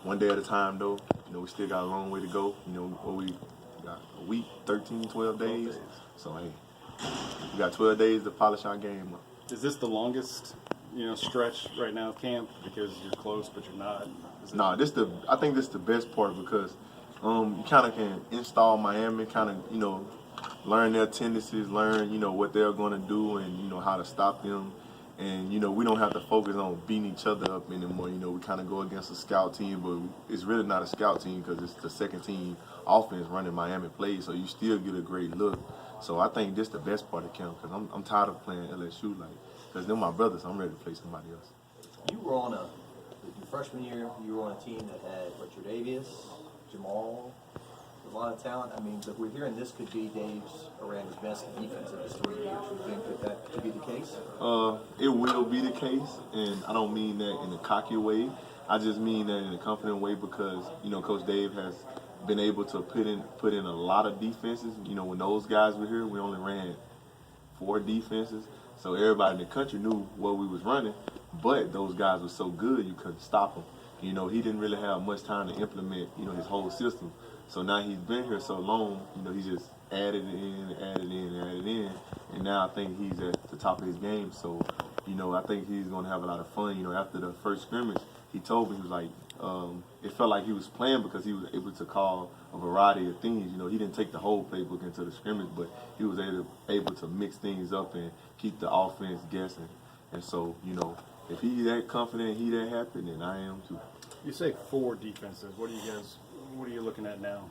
one day at a time, though. We still got a long way to go. We got a week, 13, 12 days. So, hey, we got 12 days to polish our game up. Is this the longest, stretch right now of camp because you're close but you're not? I think this is the best part because you kind of can install Miami, kind of, learn their tendencies, learn, what they're going to do and, how to stop them. And, we don't have to focus on beating each other up anymore. We kind of go against a scout team, but it's really not a scout team because it's the second team offense running Miami plays, so you still get a great look. So I think this is the best part of camp because I'm tired of playing LSU, because they're my brothers. I'm ready to play somebody else. You were on your freshman year, you were on a team that had Richard Davis, Jamal, a lot of talent. I mean, but we're hearing this could be Dave's Aranda's best defense in his 3 years. Do you think that could be the case? It will be the case, and I don't mean that in a cocky way. I just mean that in a confident way because, Coach Dave has been able to put in a lot of defenses. When those guys were here, we only ran 4 defenses. So everybody in the country knew what we was running, but those guys were so good you couldn't stop them. He didn't really have much time to implement, his whole system. So now he's been here so long, he just added in, and now I think he's at the top of his game. So, I think he's going to have a lot of fun. After the first scrimmage, he told me, he was like, it felt like he was playing because he was able to call a variety of things. He didn't take the whole playbook into the scrimmage, but he was able to mix things up and keep the offense guessing. And so, if he's that confident, he that happy, then I am too. You say 4 defenses. What are you looking at now?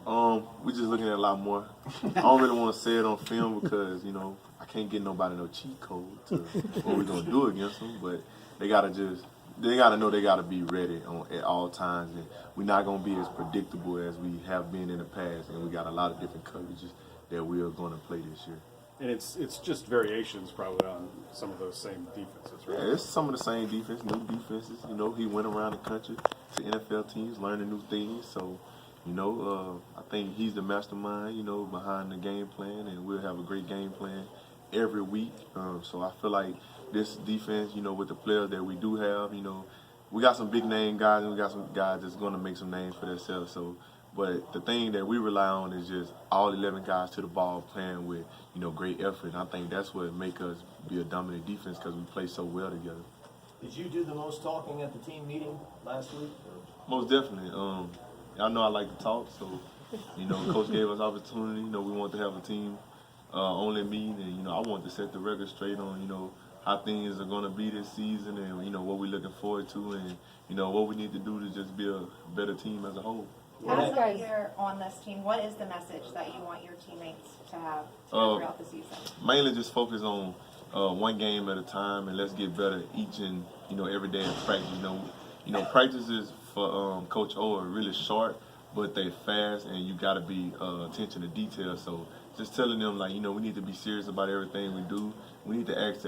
We're just looking at a lot more. I don't really want to say it on film because, I can't get nobody no cheat code to what we're going to do against them, but they got to know they got to be ready at all times, and we're not going to be as predictable as we have been in the past, and we got a lot of different coverages that we are going to play this year. And it's just variations probably on some of those same defenses, right? Yeah, it's some of the same defense, new defenses. He went around the country to NFL teams, learning new things. So, I think he's the mastermind, behind the game plan, and we'll have a great game plan every week. So I feel like this defense, with the players that we do have, we got some big name guys and we got some guys that's going to make some names for themselves. So, but the thing that we rely on is just all 11 guys to the ball playing with, great effort. And I think that's what make us be a dominant defense because we play so well together. Did you do the most talking at the team meeting last week? Most definitely. Y'all know I like to talk, so, Coach gave us opportunity. We want to have a team only meeting, and, I want to set the record straight on, how things are going to be this season and, what we're looking forward to and, what we need to do to just be a better team as a whole. As a year on this team, what is the message that you want your teammates to have throughout the season? Mainly just focus on one game at a time, and let's get better each and every day in practice. Practices for Coach O are really short, but they fast, and you got to be attention to detail. So just telling them we need to be serious about everything we do. We need to act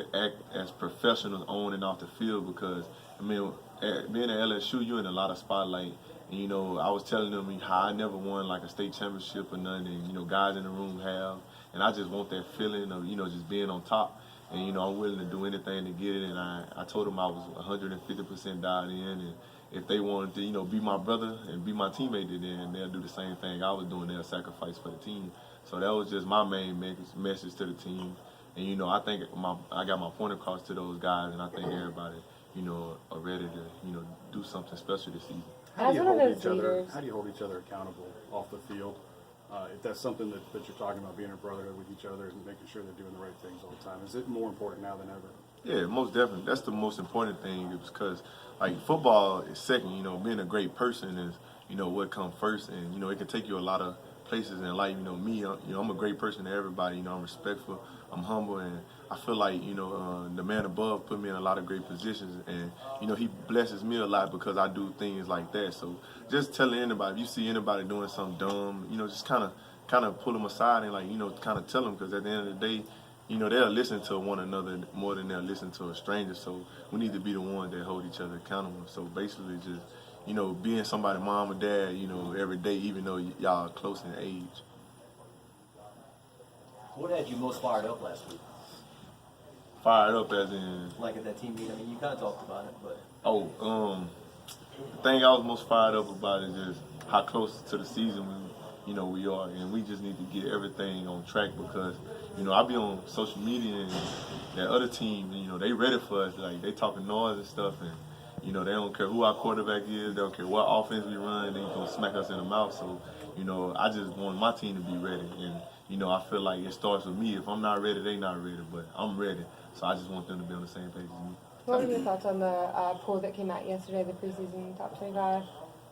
as professionals on and off the field because being at LSU, you're in a lot of spotlight. And, I was telling them how I never won like a state championship or nothing, and, guys in the room have. And I just want that feeling of, just being on top. And, I'm willing to do anything to get it. And I told them I was 150% dialed in. And if they wanted to, be my brother and be my teammate, then they'll do the same thing I was doing. They'll sacrifice for the team. So that was just my main message to the team. And, I think I got my point across to those guys, and I think everybody, are ready to, do something special this season. How do you hold each other accountable off the field? If that's something that you're talking about, being a brotherhood with each other and making sure they're doing the right things all the time, is it more important now than ever? Yeah, most definitely. That's the most important thing because, football is second. Being a great person is, what comes first. And, it can take you a lot of places in life. Me, I'm a great person to everybody. I'm respectful, I'm humble, and I feel like, the man above put me in a lot of great positions. And, he blesses me a lot because I do things like that. So just telling anybody, if you see anybody doing something dumb, just kind of pull them aside and, kind of tell them because at the end of the day, they'll listen to one another more than they'll listen to a stranger. So we need to be the ones that hold each other accountable. So basically just, being somebody's mom or dad, every day, even though y'all are close in age. What had you most fired up last week? Fired up as in? Like at that team meeting? I mean, you kind of talked about it, but... the thing I was most fired up about is just how close to the season we are, and we just need to get everything on track because, I be on social media and that other team, they ready for us. Like, they talking noise and stuff, and, they don't care who our quarterback is. They don't care what offense we run. They going to smack us in the mouth. So, I just want my team to be ready. And, I feel like it starts with me. If I'm not ready, they not ready. But I'm ready. So I just want them to be on the same page as me. What are your thoughts on the poll that came out yesterday, the preseason top 25?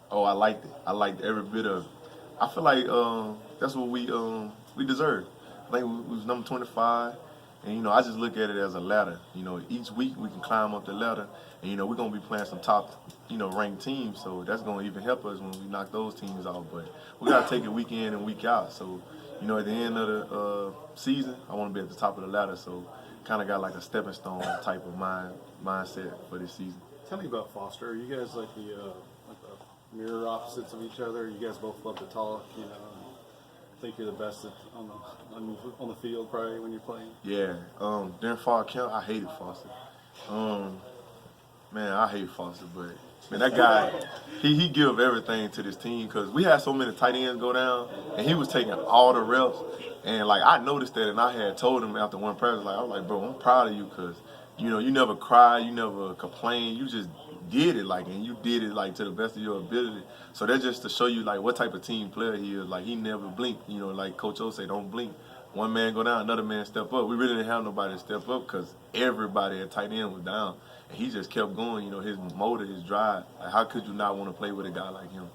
Oh, I liked it. I liked every bit of it. I feel like that's what we deserve. I think we was number 25. And, I just look at it as a ladder. Each week we can climb up the ladder. And, we're going to be playing some top, ranked teams. So that's going to even help us when we knock those teams off. But we got to take it week in and week out. So, at the end of the season, I want to be at the top of the ladder. So kind of got like a stepping stone type of mindset for this season. Tell me about Foster. Are you guys like the mirror opposites of each other? You guys both love to talk, and think you're the best on the field probably when you're playing? Yeah. During fall camp, I hated Foster. Man, I hate Foster, but man, that guy, he give everything to this team because we had so many tight ends go down, and he was taking all the reps. And like I noticed that, and I had told him after one practice, I was like, bro, I'm proud of you because you never cried, you never complained, you just did it and you did it to the best of your ability. So that's just to show you what type of team player he is. He never blinked. Like Coach O say, don't blink. One man go down, another man step up. We really didn't have nobody to step up because everybody at tight end was down. And he just kept going, his motor, his drive. How could you not want to play with a guy like him?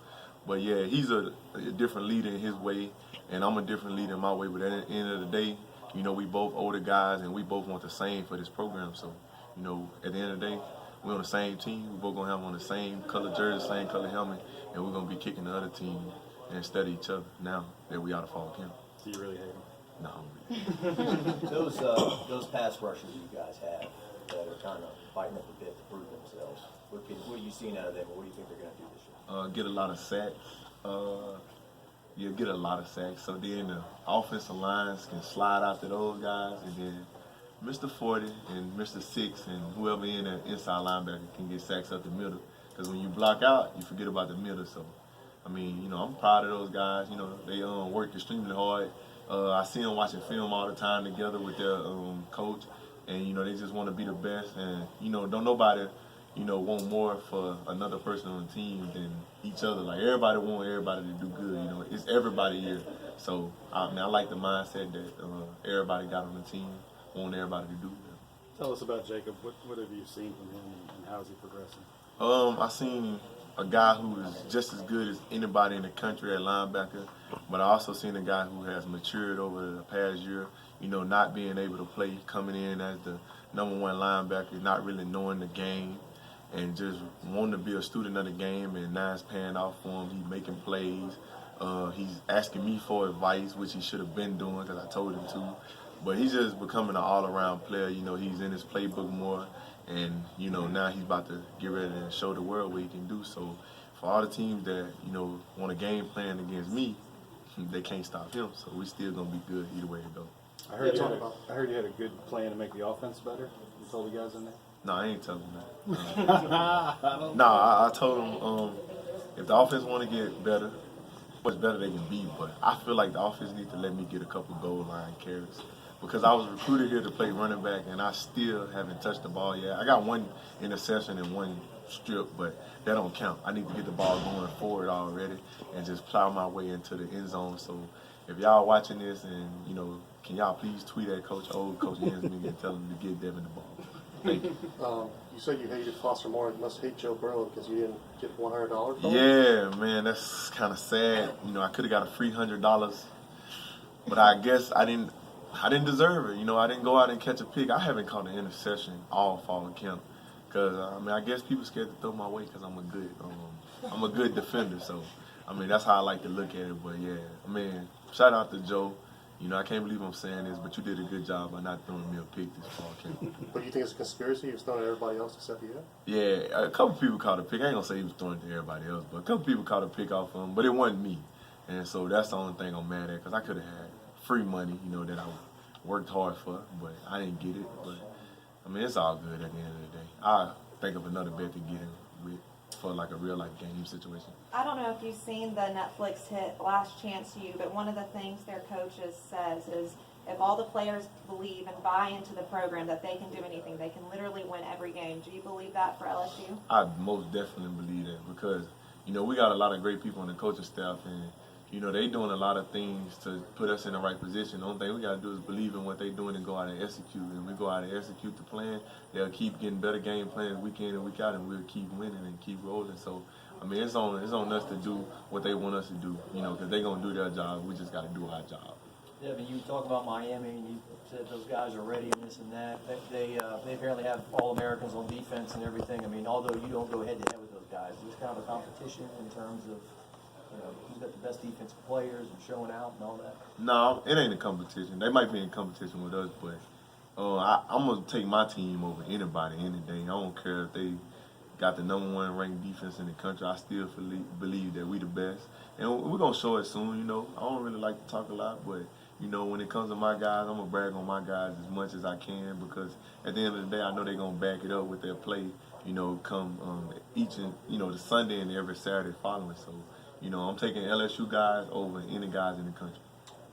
But yeah, he's a different leader in his way, and I'm a different leader in my way. But at the end of the day, we both older guys, and we both want the same for this program. So, at the end of the day, we're on the same team. We're both going to have on the same color jersey, same color helmet, and we're going to be kicking the other team instead of each other now that we out of fall camp. Do you really hate him? No. Those pass rushers you guys have that are kind of fighting at the bit to prove themselves. What are you seeing out of them, and what do you think they're going to do this year? Get a lot of sacks. Get a lot of sacks. So then the offensive lines can slide out to those guys, and then Mr. 40 and Mr. 6 and whoever in the inside linebacker can get sacks up the middle. Because when you block out, you forget about the middle. So, I'm proud of those guys. They work extremely hard. I see them watching film all the time together with their coach, and they just want to be the best. And don't nobody want more for another person on the team than each other. Everybody want everybody to do good. It's everybody here. So I like the mindset that everybody got on the team, want everybody to do good. Tell us about Jacob. What have you seen from him, and how is he progressing? I seen a guy who is just as good as anybody in the country at linebacker, but I also seen a guy who has matured over the past year, not being able to play, coming in as the number one linebacker, not really knowing the game, and just wanting to be a student of the game, and now it's paying off for him. He's making plays. He's asking me for advice, which he should have been doing because I told him to. But he's just becoming an all-around player. He's in his playbook more. And, now he's about to get ready and show the world what he can do. So for all the teams that, want a game plan against me, they can't stop him. So we still going to be good either way it goes. I heard you had a good plan to make the offense better. You told the guys in there? No, I ain't telling them that. I told them if the offense want to get better, much better they can be. But I feel like the offense needs to let me get a couple goal line carries. Because I was recruited here to play running back, and I still haven't touched the ball yet. I got one interception and one strip, but that don't count. I need to get the ball going forward already and just plow my way into the end zone. So if y'all watching this and, can y'all please tweet at Coach O, Coach Yansman, and tell him to get Devin the ball. Thank you. You said you hated Foster more. You must hate Joe Burrow because you didn't get $100 from him? Yeah, man, that's kind of sad. I could have got a free $100, but I guess I didn't deserve it. I didn't go out and catch a pick. I haven't caught an interception all fall camp because I guess people scared to throw my way because I'm a good defender. So that's how I like to look at it. But yeah, shout out to Joe. I can't believe I'm saying this, but you did a good job by not throwing me a pick this fall camp. But you think it's a conspiracy? He was throwing at everybody else except you? Yeah, a couple people caught a pick. I ain't gonna say he was throwing it to everybody else, but a couple people caught a pick off him. But it wasn't me, and so that's the only thing I'm mad at because I could have had free money, that I worked hard for, but I didn't get it. But it's all good at the end of the day. I think of another bet to get him with. for like a real life game situation. I don't know if you've seen the Netflix hit Last Chance U, but one of the things their coaches says is if all the players believe and buy into the program that they can do anything, they can literally win every game. Do you believe that for LSU? I most definitely believe that because, we got a lot of great people on the coaching staff and, they doing a lot of things to put us in the right position. The only thing we got to do is believe in what they doing and go out and execute. And we go out and execute the plan, they'll keep getting better game plans week in and week out, and we'll keep winning and keep rolling. So, it's on us to do what they want us to do, because they're going to do their job. We just got to do our job. Devin, you talk about Miami, and you said those guys are ready and this and that. They apparently have All-Americans on defense and everything. Although you don't go head-to-head with those guys, there's kind of a competition in terms of, who's got the best defensive players and showing out and all that. No, it ain't a competition. They might be in competition with us, but I'm going to take my team over anybody any day. I don't care if they got the #1 ranked defense in the country. I still believe that we the best. And we're going to show it soon, I don't really like to talk a lot, but when it comes to my guys, I'm going to brag on my guys as much as I can because at the end of the day, I know they're going to back it up with their play, come each and, the Sunday and every Saturday following. So, I'm taking LSU guys over any guys in the country.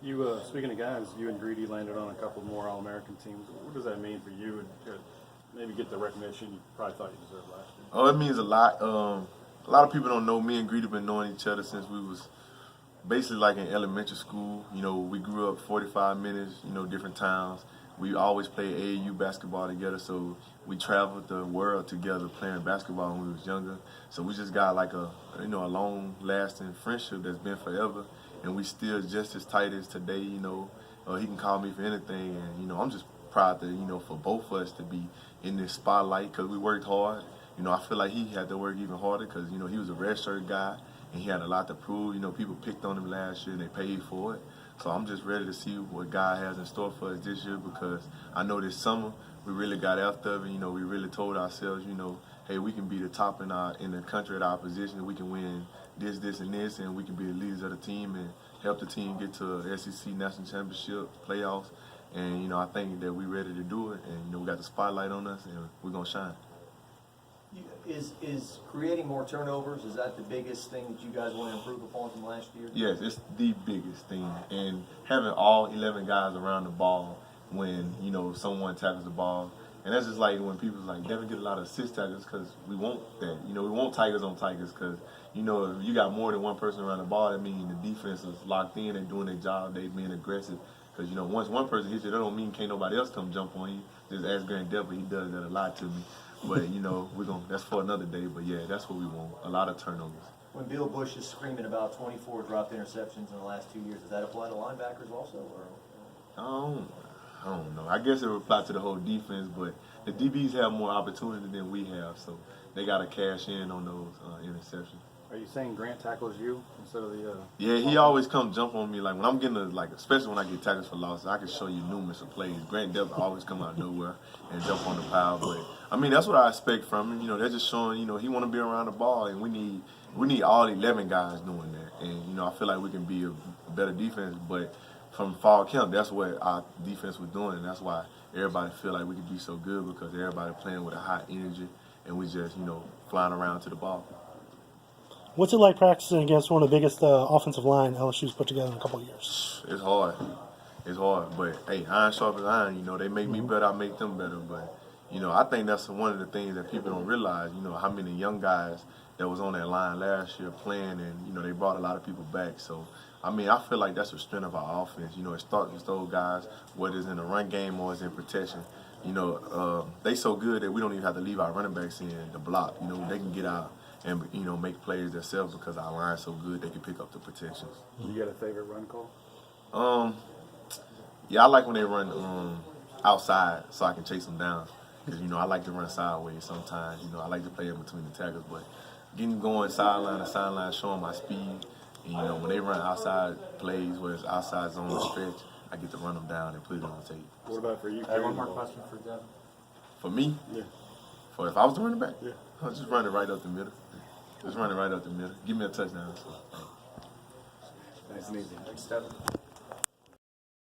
You, speaking of guys, you and Greedy landed on a couple more All-American teams. What does that mean for you and maybe get the recognition you probably thought you deserved last year? Oh, it means a lot. A lot of people don't know me and Greedy been knowing each other since we was basically like in elementary school. We grew up 45 minutes, different towns. We always played AAU basketball together, so we traveled the world together playing basketball when we was younger. So we just got like a long-lasting friendship that's been forever, and we still just as tight as today. He can call me for anything, and I'm just proud that for both of us to be in this spotlight because we worked hard. I feel like he had to work even harder because he was a redshirt guy and he had a lot to prove. People picked on him last year and they paid for it. So I'm just ready to see what God has in store for us this year because I know this summer we really got after it. We really told ourselves, hey, we can be the top in the country at our position. We can win this, and this, and we can be the leaders of the team and help the team get to a SEC National Championship playoffs. And, I think that we're ready to do it. And, we got the spotlight on us and we're going to shine. Is creating more turnovers, is that the biggest thing that you guys want to improve upon from last year? Yes, it's the biggest thing. And having all 11 guys around the ball when, someone tackles the ball. And that's just like when people's like, Devin get a lot of assist tackles because we want that. We want Tigers on Tigers because, if you got more than one person around the ball, that means the defense is locked in and doing their job. They being aggressive. Because, once one person hits you, that don't mean can't nobody else come jump on you. Just ask Grant Devin, he does that a lot to me. But, that's for another day. But, yeah, that's what we want, a lot of turnovers. When Bill Bush is screaming about 24 dropped interceptions in the last 2 years, does that apply to linebackers also? Or? I don't know. I guess it would apply to the whole defense, but the DBs have more opportunity than we have, so they got to cash in on those interceptions. Are you saying Grant tackles you instead of the? Yeah, he always come jump on me. Like when I'm getting especially when I get tackles for losses, I can show you numerous of plays. Grant Devin always come out of nowhere and jump on the pile. But that's what I expect from him. They're just showing he want to be around the ball, and we need all 11 guys doing that. And I feel like we can be a better defense. But from fall camp, that's what our defense was doing, and that's why everybody feel like we could be so good because everybody playing with a high energy, and we just flying around to the ball. What's it like practicing against one of the biggest offensive line LSU's put together in a couple of years? It's hard. But, hey, iron sharpens iron. They make me better, I make them better. But, I think that's one of the things that people don't realize, how many young guys that was on that line last year playing and, they brought a lot of people back. So, I feel like that's the strength of our offense. It starts with those guys, whether it's in the run game or it's in protection. They so good that we don't even have to leave our running backs in the block. They can get out and make plays themselves because our line's so good they can pick up the protections. You got a favorite run call? Yeah, I like when they run outside so I can chase them down. Because I like to run sideways sometimes. I like to play in between the tackles, but getting going sideline to sideline, showing my speed. And when they run outside plays where it's outside zone stretch, I get to run them down and put it on tape. What about for you? I have one more question for Devin. For me? Yeah. For if I was the running back? Yeah. I'll just run it right up the middle. Just run it right up the middle. Give me a touchdown. So. Nice and easy. Thanks, Devin.